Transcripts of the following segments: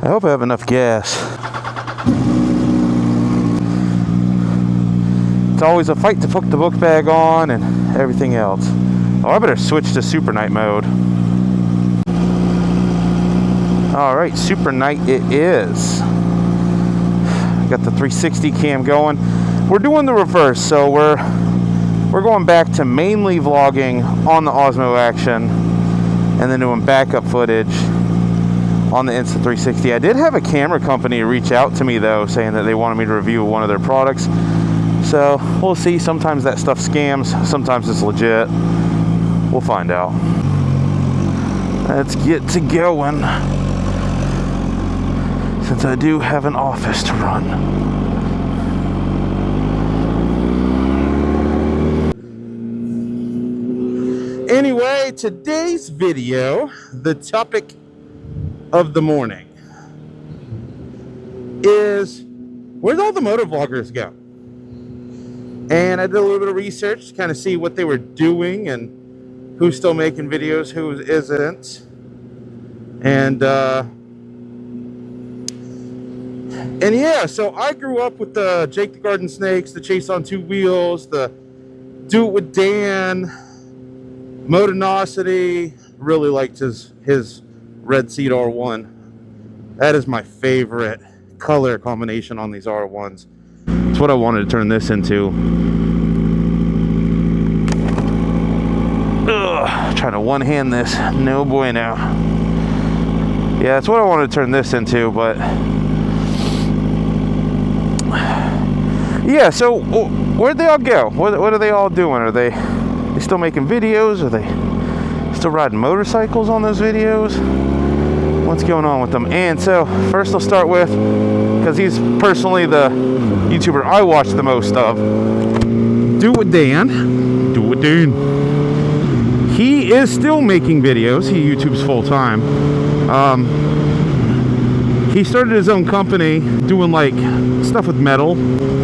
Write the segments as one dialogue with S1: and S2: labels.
S1: I hope I have enough gas. It's always a fight to put the book bag on and everything else. Oh, I better switch to super night mode. Alright, super night it is. Got the 360 cam going. We're doing the reverse, so we're going back to mainly vlogging on the Osmo Action and then doing backup footage on the Insta360. I did have a camera company reach out to me though, saying that they wanted me to review one of their products. So we'll see. Sometimes that stuff scams, sometimes it's legit. We'll find out. Let's get to going, since I do have an office to run. Anyway, today's video, the topic of the morning is, where'd all the motovloggers go? And I did a little bit of research to kind of see what they were doing and who's still making videos, who isn't. And yeah, so I grew up with the Jake the Garden Snakes, the Chase on Two Wheels, the Do It With Dan, Motonosity. Really liked his Red Seed R1. That is my favorite color combination on these R1s. It's what I wanted to turn this into. Ugh, trying to one-hand this. No bueno. Yeah, that's what I wanted to turn this into, but... yeah, so where'd they all go? What are they all doing? Are they still making videos? Are they still riding motorcycles on those videos? What's going on with them? And so first I'll start with, because he's personally the YouTuber I watch the most of, Do It With Dan. Do It With Dan. He is still making videos. He YouTubes full time. He started his own company doing like stuff with metal,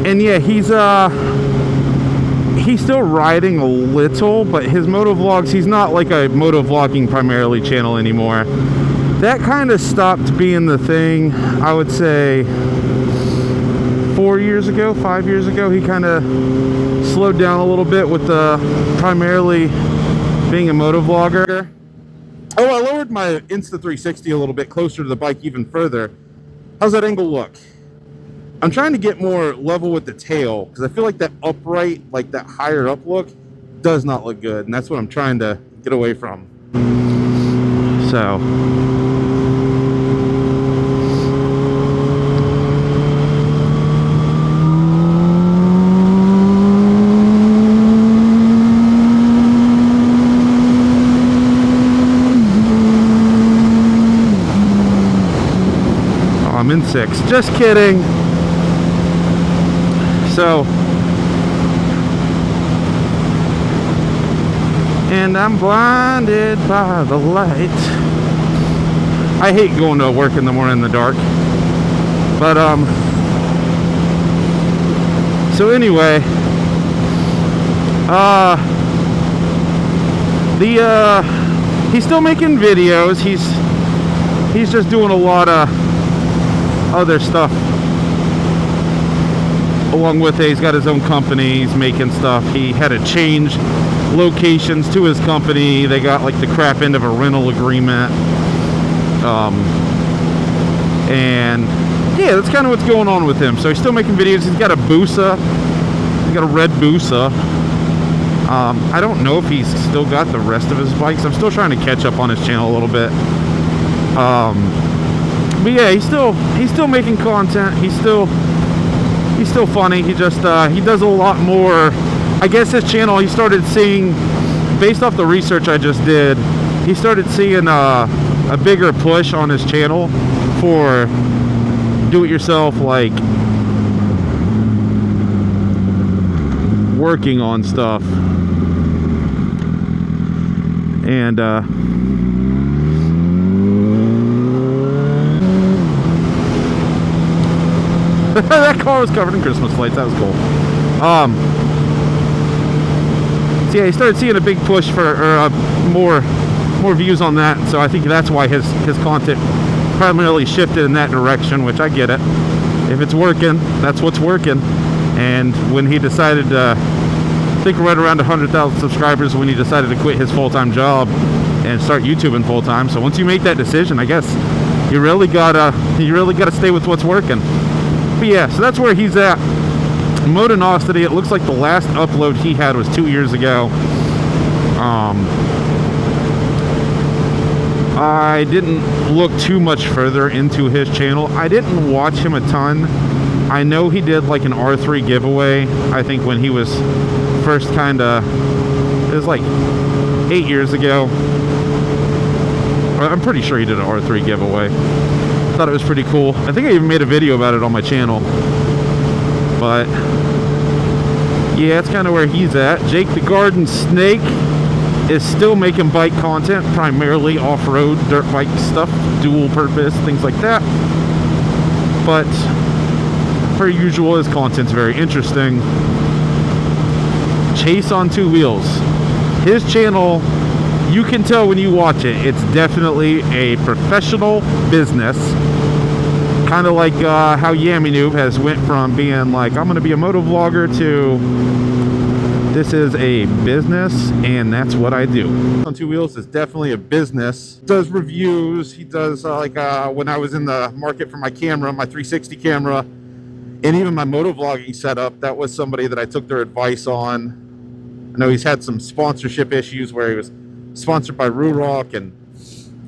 S1: and yeah, he's still riding a little, but his motovlogs, he's not like a motovlogging primarily channel anymore. That kind of stopped being the thing, I would say 4 years ago, 5 years ago. He kind of slowed down a little bit with the primarily being a motovlogger. Oh, I lowered my Insta360 a little bit closer to the bike even further. How's that angle look? I'm trying to get more level with the tail, because I feel like that upright, like that higher up look, does not look good, and that's what I'm trying to get away from. So... I'm in 6. Just kidding. So, and I'm blinded by the light. I hate going to work in the morning in the dark. But so anyway, he's still making videos. He's just doing a lot of other stuff along with it. He's got his own company, he's making stuff. He had to change locations to his company. They got like the crap end of a rental agreement, and yeah, that's kind of what's going on with him. So he's still making videos. He's got a Busa, he's got a red Busa. I don't know if he's still got the rest of his bikes. I'm still trying to catch up on his channel a little bit. But yeah, he's still making content. He's still funny. He just he does a lot more. I guess his channel, he started seeing, based off the research I just did, he started seeing a bigger push on his channel for do-it-yourself, like working on stuff. And that car was covered in Christmas lights. That was cool. So yeah, he started seeing a big push for more views on that. So I think that's why his content primarily shifted in that direction, which I get it. If it's working, that's what's working. And when he decided to, I think right around 100,000 subscribers, when he decided to quit his full-time job and start YouTubing full-time. So once you make that decision, I guess you really gotta stay with what's working. But yeah, so that's where he's at. Motonosity, it looks like the last upload he had was 2 years ago. I didn't look too much further into his channel. I didn't watch him a ton. I know he did like an R3 giveaway, I think when he was first it was like 8 years ago. I'm pretty sure he did an R3 giveaway. Thought it was pretty cool. I think I even made a video about it on my channel. But yeah, that's kind of where he's at. Jake the Garden Snake is still making bike content, primarily off-road, dirt bike stuff, dual purpose, things like that. But per usual, his content's very interesting. Chase on Two Wheels. His channel, you can tell when you watch it, it's definitely a professional business. Kind of like how Yami Noob has went from being like, I'm going to be a motovlogger, to this is a business and that's what I do. On Two Wheels is definitely a business. He does reviews. He does when I was in the market for my camera, my 360 camera, and even my motovlogging setup, that was somebody that I took their advice on. I know he's had some sponsorship issues where he was sponsored by Rock, and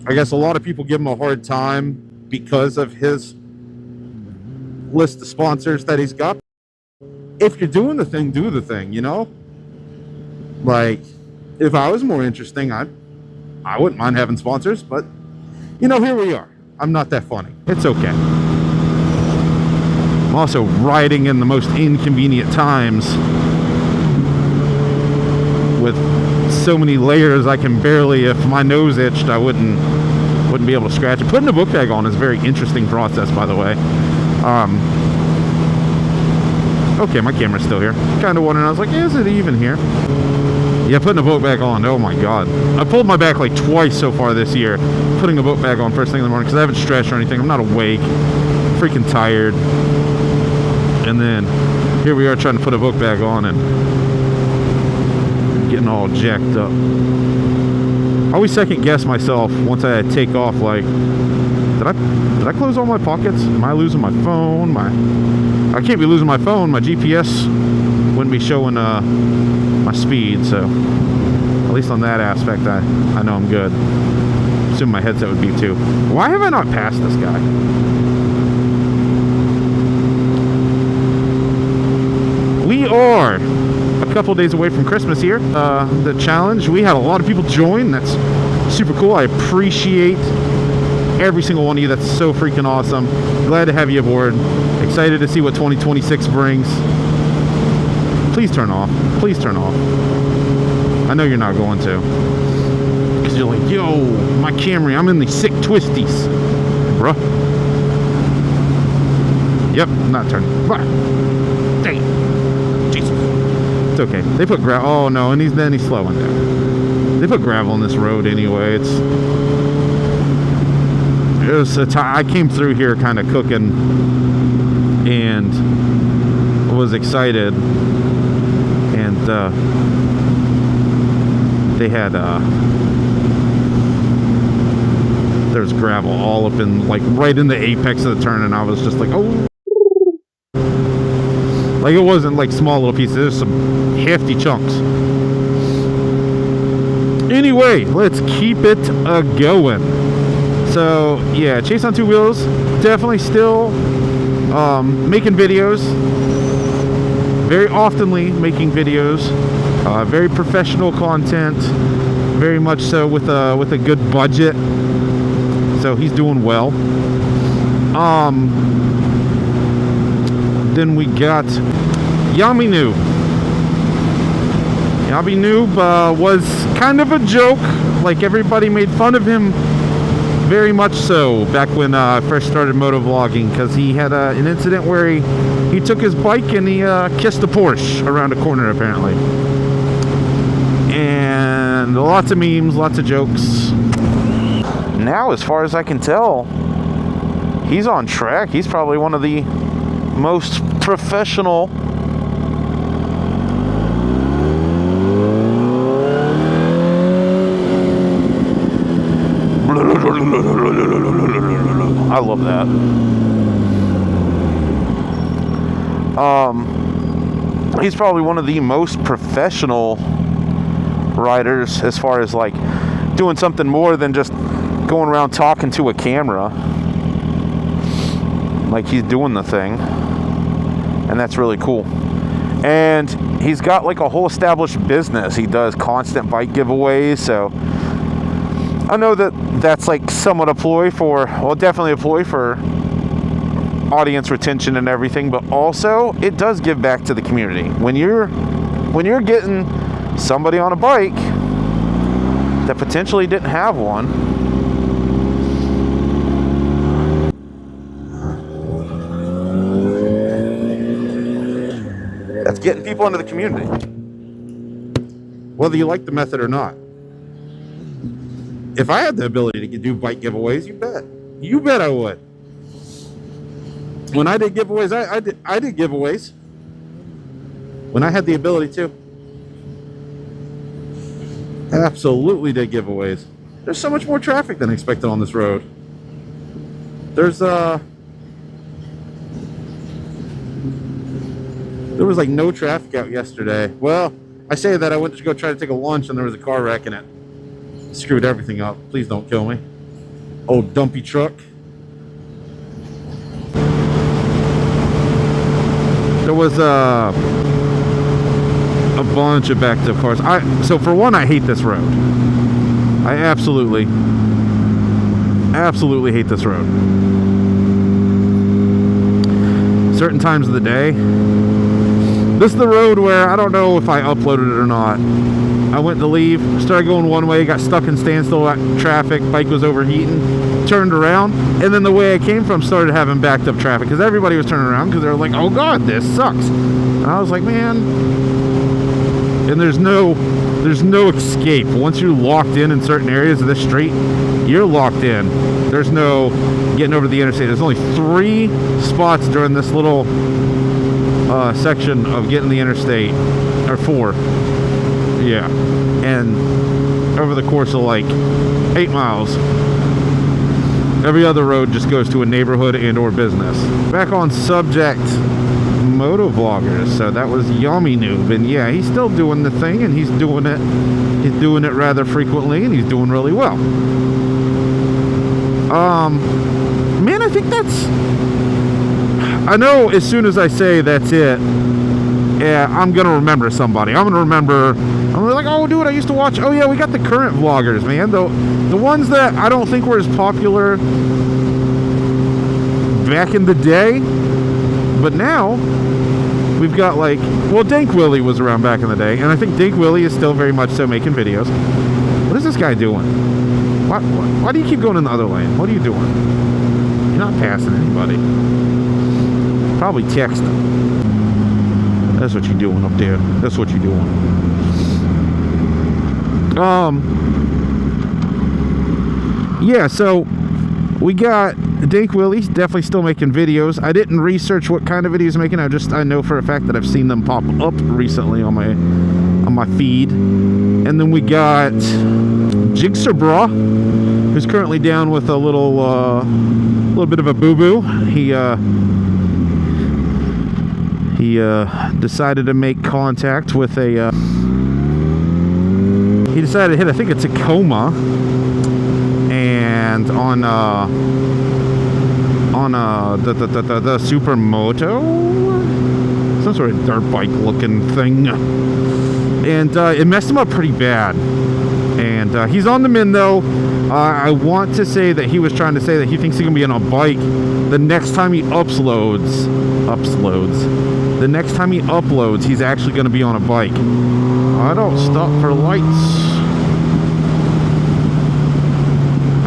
S1: I guess a lot of people give him a hard time because of his list of sponsors that he's got. If you're doing the thing, do the thing, you know? Like, if I was more interesting, I wouldn't mind having sponsors, but you know, here we are. I'm not that funny. It's okay. I'm also riding in the most inconvenient times with so many layers. I can barely, if my nose itched, I wouldn't be able to scratch it. Putting a book bag on is a very interesting process, by the way. Okay, my camera's still here. Kind of wondering, I was like, is it even here? Yeah, putting a boat bag on, oh my god. I pulled my back like twice so far this year, putting a boat bag on first thing in the morning, because I haven't stretched or anything. I'm not awake, freaking tired. And then here we are trying to put a boat bag on and getting all jacked up. I always second guess myself once I take off, like, did I close all my pockets? Am I losing my phone? I can't be losing my phone. My GPS wouldn't be showing my speed, so at least on that aspect, I know I'm good. Assume my headset would be too. Why have I not passed this guy? We are a couple days away from Christmas here. The challenge, we had a lot of people join. That's super cool. I appreciate every single one of you. That's so freaking awesome. Glad to have you aboard. Excited to see what 2026 brings. Please turn off. Please turn off. I know you're not going to. Because you're like, yo, my Camry, I'm in the sick twisties. Bruh. Yep, I'm not turning. Dang. Jesus. It's okay. They put gravel. Oh, no, and then he's slowing down. They put gravel on this road anyway. I came through here kind of cooking and was excited, and they had there's gravel all up in, like, right in the apex of the turn, and I was just like, oh, like, it wasn't like small little pieces, there's some hefty chunks. Anyway, let's keep it going. So yeah, Chase on Two Wheels, definitely still making videos, very oftenly making videos, very professional content, very much so with a good budget. So he's doing well. Then we got Yami Noob. Yami Noob was kind of a joke. Like, everybody made fun of him. Very much so back when I first started motovlogging, because he had an incident where he took his bike and he kissed a Porsche around a corner, apparently. And lots of memes, lots of jokes. Now, as far as I can tell, he's on track. He's probably one of the most professional I love that. He's probably one of the most professional riders as far as like doing something more than just going around talking to a camera. Like, he's doing the thing, and that's really cool. And he's got like a whole established business. He does constant bike giveaways, so I know that that's like somewhat a ploy for, well, definitely a ploy for audience retention and everything, but also it does give back to the community. When you're getting somebody on a bike that potentially didn't have one, that's getting people into the community, whether you like the method or not. If I had the ability to do bike giveaways, you bet I would. When I did giveaways, I did giveaways when I had the ability to. Absolutely did giveaways. There's so much more traffic than expected on this road. There was like no traffic out yesterday. Well, I say that I went to go try to take a lunch and there was a car wreck in it. Screwed everything up. Please don't kill me. Old dumpy truck. There was a bunch of backed up cars. So for one, I hate this road. I absolutely hate this road. Certain times of the day. This is the road where I don't know if I uploaded it or not. I went to leave, started going one way, got stuck in standstill traffic, bike was overheating, turned around, and then the way I came from started having backed up traffic because everybody was turning around because they were like, oh god, this sucks. And I was like, man. And there's no escape. Once you're locked in certain areas of this street, you're locked in. There's no getting over the interstate. There's only 3 spots during this little section of getting the interstate, or 4. Yeah, and over the course of like 8 miles, every other road just goes to a neighborhood and or business. Back on subject, Motovloggers. So that was Yummy Noob, and yeah, he's still doing the thing, and he's doing it rather frequently, and he's doing really well. Man, I think I know as soon as I say that's it, yeah, I'm gonna remember somebody. I'm like, oh dude, I used to watch, oh yeah, we got the current vloggers, man. The ones that I don't think were as popular back in the day, but now we've got like, well, Dank Willie was around back in the day, and I think Dank Willie is still very much so making videos. What is this guy doing? Why do you keep going in the other lane? What are you doing? You're not passing anybody. Probably texting. That's what you're doing up there. That's what you're doing. Yeah, so we got Dank Willie. He's definitely still making videos. I didn't research what kind of videos he's making. I know for a fact that I've seen them pop up recently on my feed. And then we got Jigsaw Bra, who's currently down with a little bit of a boo-boo. He decided to make contact with a. He decided to hit, I think it's a Tacoma, and on the Supermoto, some sort of dirt bike looking thing, and it messed him up pretty bad. And he's on the mend though. I want to say that he was trying to say that he thinks he can be on a bike the next time he uploads. The next time he uploads, he's actually going to be on a bike. I don't stop for lights.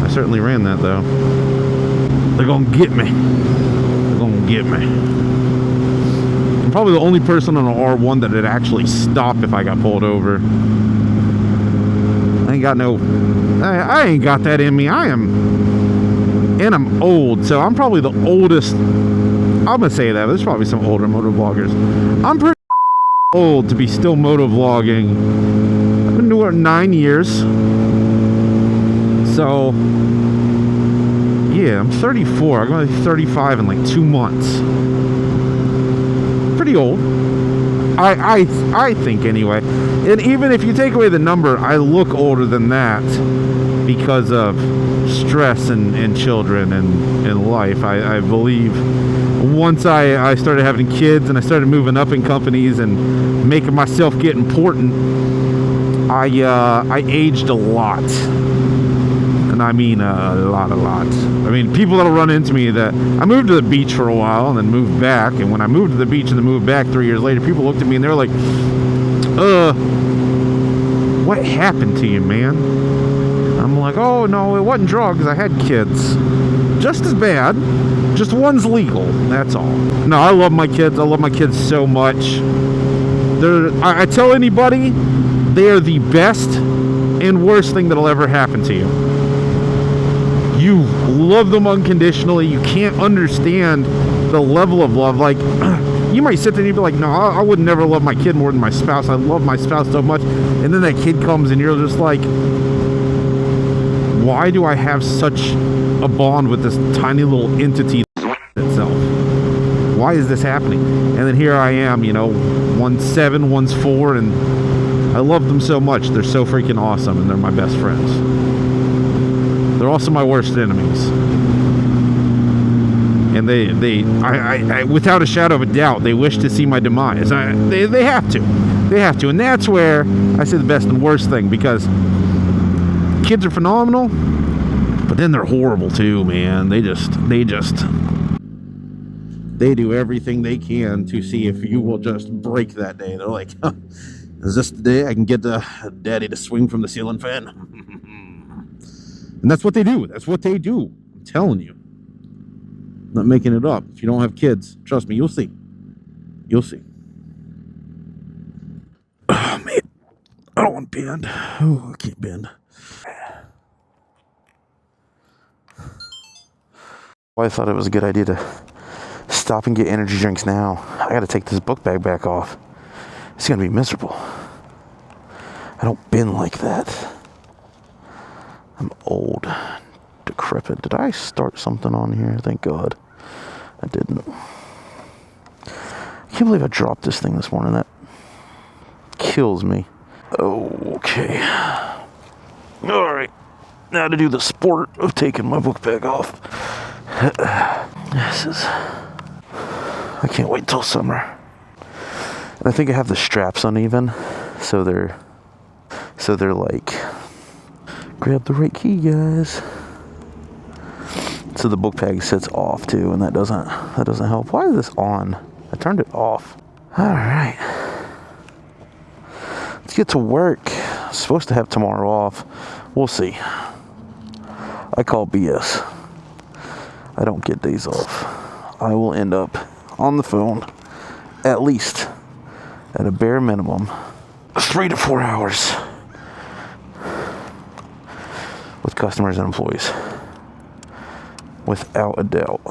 S1: I certainly ran that though. They're going to get me. They're going to get me. I'm probably the only person on an R1 that would actually stop if I got pulled over. I ain't got that in me. I am And I'm old, so I'm probably the oldest. I'm gonna say that, but there's probably some older motovloggers. I'm pretty old to be still motovlogging. I've been doing it 9 years. So yeah, I'm 34. I'm gonna be 35 in like 2 months. Pretty old. I think anyway. And even if you take away the number, I look older than that because of stress and children and life. I believe once I started having kids and I started moving up in companies and making myself get important, I aged a lot. And I mean a lot. I mean, people that'll run into me that I moved to the beach for a while and then moved back. And when I moved to the beach and then moved back 3 years later, people looked at me and they're like, what happened to you, man? I'm like, oh no, it wasn't drugs. I had kids. Just as bad. Just one's legal. That's all. No, I love my kids. I love my kids so much. I tell anybody, they are the best and worst thing that'll ever happen to you. You love them unconditionally. You can't understand the level of love. Like, you might sit there and you'd be like, no, I would never love my kid more than my spouse. I love my spouse so much. And then that kid comes and you're just like, why do I have such a bond with this tiny little entity itself? Why is this happening? And then here I am, you know, one's 7, one's 4, and I love them so much. They're so freaking awesome, and they're my best friends. They're also my worst enemies. And I without a shadow of a doubt, they wish to see my demise. They have to. They have to. And that's where I say the best and worst thing, because kids are phenomenal, but then they're horrible too, man. They do everything they can to see if you will just break that day. They're like, huh, is this the day I can get daddy to swing from the ceiling fan? And that's what they do. That's what they do. I'm telling you. I'm not making it up. If you don't have kids, trust me, you'll see. You'll see. Oh, man. I don't want to bend. Oh, I can't bend. Well, I thought it was a good idea to stop and get energy drinks now. I got to take this book bag back off. It's going to be miserable. I don't bend like that. I'm old, decrepit. Did I start something on here? Thank God I didn't. I can't believe I dropped this thing this morning. That kills me. Okay. All right. Now to do the sport of taking my book bag off. This is... I can't wait till summer. And I think I have the straps uneven, so they're like, grab the right key, guys. So the book bag sits off too, and that doesn't help. Why is this on? I turned it off. All right, let's get to work. I'm supposed to have tomorrow off. We'll see. I call BS. I don't get days off. I will end up on the phone at least at a bare minimum 3 to 4 hours with customers and employees, without a doubt.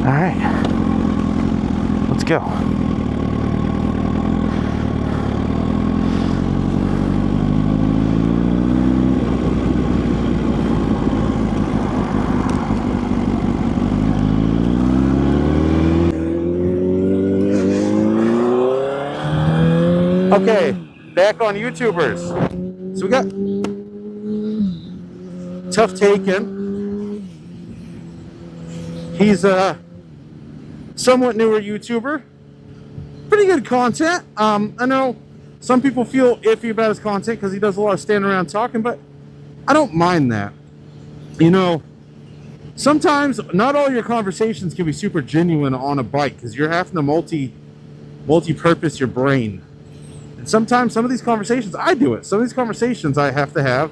S1: All right, let's go. Okay, back on YouTubers. So we got Tough Taken. He's a somewhat newer YouTuber. Pretty good content. I know some people feel iffy about his content because he does a lot of standing around talking, but I don't mind that. You know, sometimes not all your conversations can be super genuine on a bike because you're having to multi-purpose your brain. Sometimes some of these conversations, I do it. Some of these conversations I have to have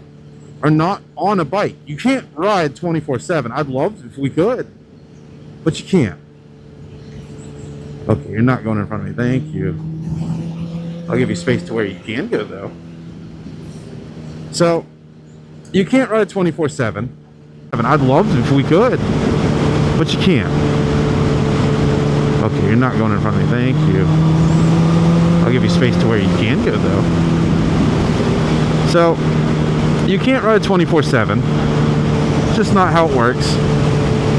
S1: are not on a bike. You can't ride 24/7. I'd love if we could, but you can't. Okay, you're not going in front of me. Thank you. I'll give you space to where you can go, though. So, You can't ride 24/7. I'd love to if we could, but you can't. Okay, you're not going in front of me. Thank you. I'll give you space to where you can go, though. So, you can't ride 24/7. It's just not how it works.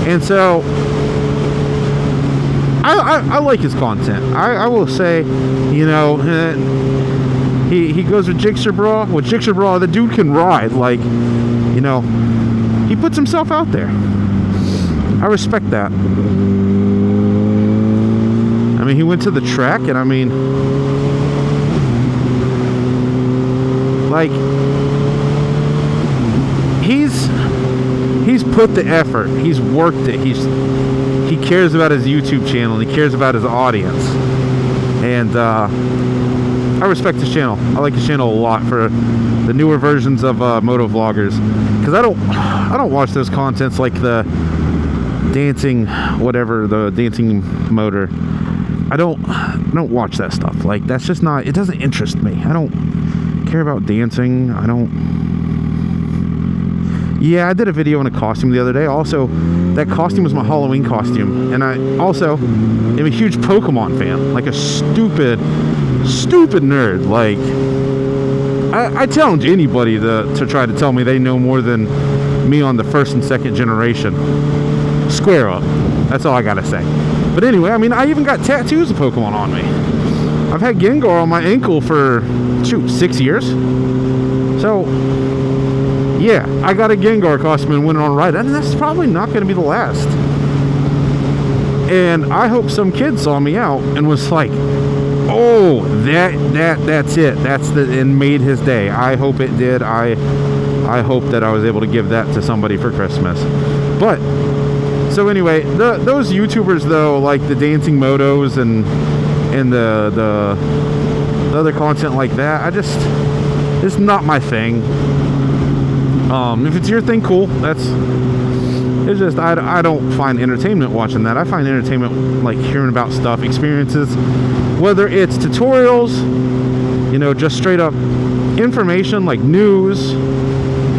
S1: And so, I like his content. I will say, you know, he goes with Jigsaw Bra. With Jigsaw Bra, the dude can ride. Like, you know, he puts himself out there. I respect that. I mean, he went to the track, and I mean, like, he's put the effort. He's worked it. He cares about his YouTube channel. He cares about his audience, and I respect his channel. I like his channel a lot for the newer versions of Motovloggers, because I don't watch those contents like the dancing, whatever, the dancing motor. I don't watch that stuff. Like, that's just not, it doesn't interest me. I don't care about dancing. Yeah, I did a video in a costume the other day. Also, that costume was my Halloween costume. And I also am a huge Pokemon fan. Like a stupid nerd. Like, I challenge anybody to try to tell me they know more than me on the first and second generation. Square up. That's all I gotta say. But anyway, I mean, I even got tattoos of Pokemon on me. I've had Gengar on my ankle for, 6 years. So, yeah, I got a Gengar costume and went on a ride. And that's probably not going to be the last. And I hope some kid saw me out and was like, oh, that's it. And made his day. I hope it did. I hope that I was able to give that to somebody for Christmas. But, so anyway, those YouTubers, though, like the dancing motos and the other content like that, it's not my thing. If it's your thing, cool. It's just, I don't find entertainment watching that. I find entertainment like hearing about stuff, experiences, whether it's tutorials, you know, just straight up information like news,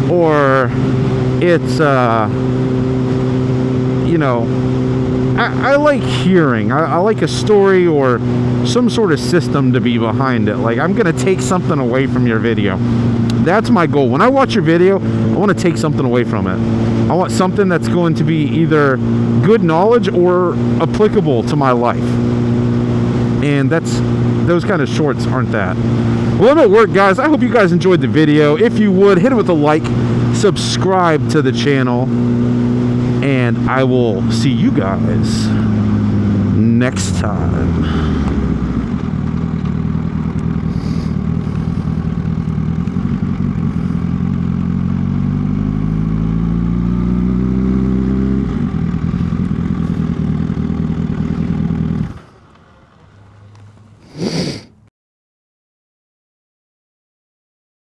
S1: or it's, you know, I like hearing. I like a story or some sort of system to be behind it. Like, I'm going to take something away from your video. That's my goal. When I watch your video, I want to take something away from it. I want something that's going to be either good knowledge or applicable to my life. And those kind of shorts aren't that. Well, I'm at work, guys. I hope you guys enjoyed the video. If you would, hit it with a like, subscribe to the channel, and I will see you guys next time.